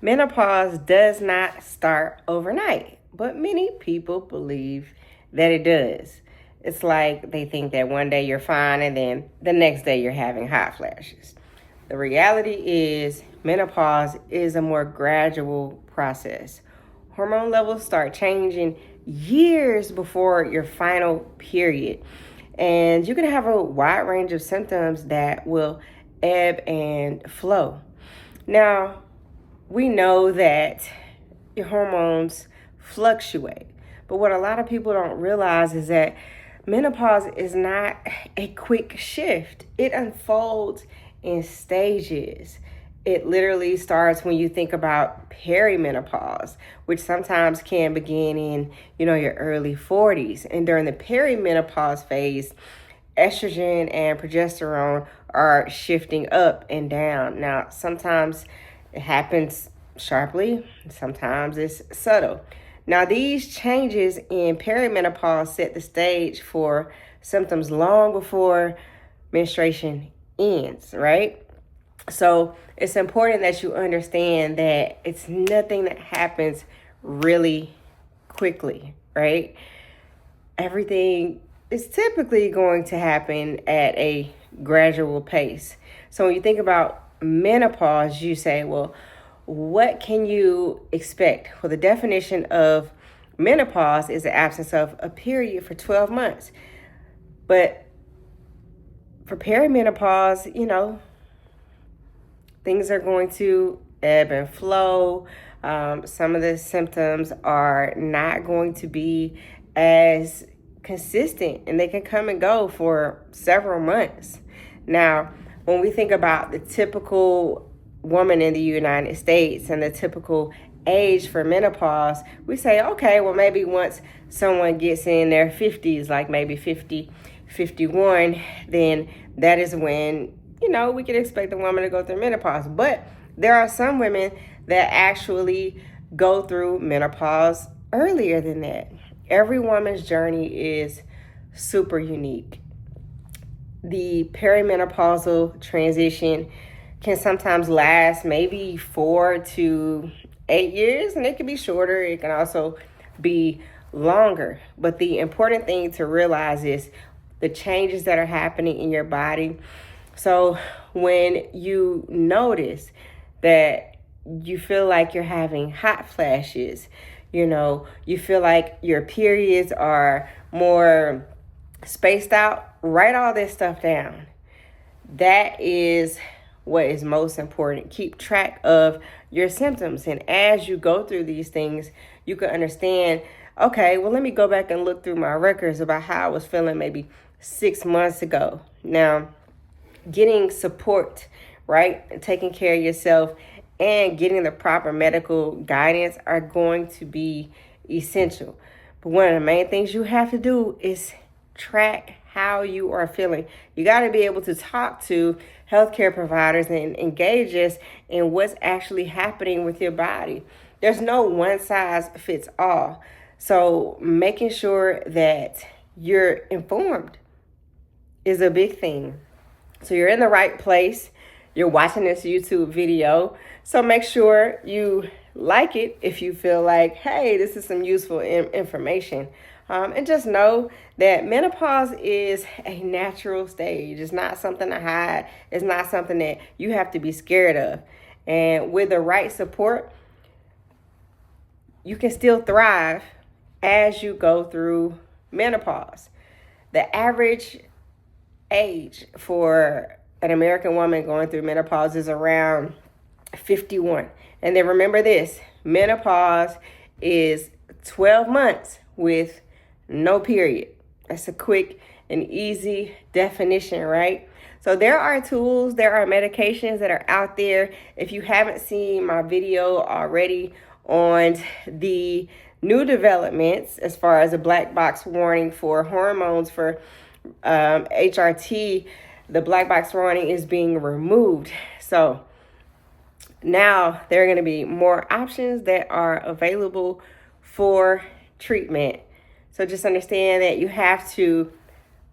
Menopause does not start overnight, but many people believe that it does. It's like they think that one day you're fine and then the next day you're having hot flashes. The reality is, menopause is a more gradual process. Hormone levels start changing years before your final period. And you can have a wide range of symptoms that will ebb and flow. Now, we know that your hormones fluctuate. But what a lot of people don't realize is that menopause is not a quick shift. It unfolds in stages. It literally starts when you think about perimenopause, which sometimes can begin in, your early 40s. And during the perimenopause phase, estrogen and progesterone are shifting up and down. Now, sometimes it happens sharply, sometimes it's subtle. Now, these changes in perimenopause set the stage for symptoms long before menstruation ends, right? So it's important that you understand that it's nothing that happens really quickly, right? Everything is typically going to happen at a gradual pace. So when you think about menopause, you say, well, what can you expect? Well, the definition of menopause is the absence of a period for 12 months. But for perimenopause, things are going to ebb and flow. Some of the symptoms are not going to be as consistent, and they can come and go for several months. Now, when we think about the typical woman in the United States and the typical age for menopause, we say, okay, well, maybe once someone gets in their 50s, like maybe 50, 51, then that is when, we can expect a woman to go through menopause. But there are some women that actually go through menopause earlier than that. Every woman's journey is super unique. The perimenopausal transition can sometimes last maybe 4 to 8 years, and it can be shorter. It can also be longer. But the important thing to realize is the changes that are happening in your body. So when you notice that you feel like you're having hot flashes, you feel like your periods are more spaced out, write all this stuff down. That is what is most important. Keep track of your symptoms. And as you go through these things, you can understand, okay, well, let me go back and look through my records about how I was feeling maybe 6 months ago. Now, getting support, right? Taking care of yourself and getting the proper medical guidance are going to be essential. But one of the main things you have to do is track how you are feeling. You got to be able to talk to healthcare providers and engage us in what's actually happening with your body. There's no one size fits all. So making sure that you're informed is a big thing. So you're in the right place. You're watching this YouTube video. So make sure you like it if you feel like, hey, this is some useful information. And just know that menopause is a natural stage. It's not something to hide. It's not something that you have to be scared of. And with the right support, you can still thrive as you go through menopause. The average age for an American woman going through menopause is around 51. And then remember this, menopause is 12 months with no period. That's a quick and easy definition, right? So there are tools, there are medications that are out there. If you haven't seen my video already on the new developments as far as a black box warning for hormones for HRT, the black box warning is being removed. So now there are going to be more options that are available for treatment. So just understand that you have to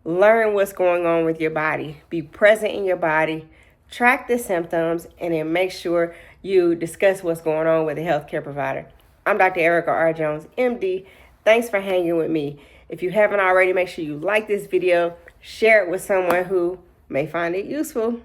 learn what's going on with your body, be present in your body, track the symptoms, and then make sure you discuss what's going on with a healthcare provider. I'm Dr. Erica R. Jones, MD. Thanks for hanging with me. If you haven't already, make sure you like this video, share it with someone who may find it useful.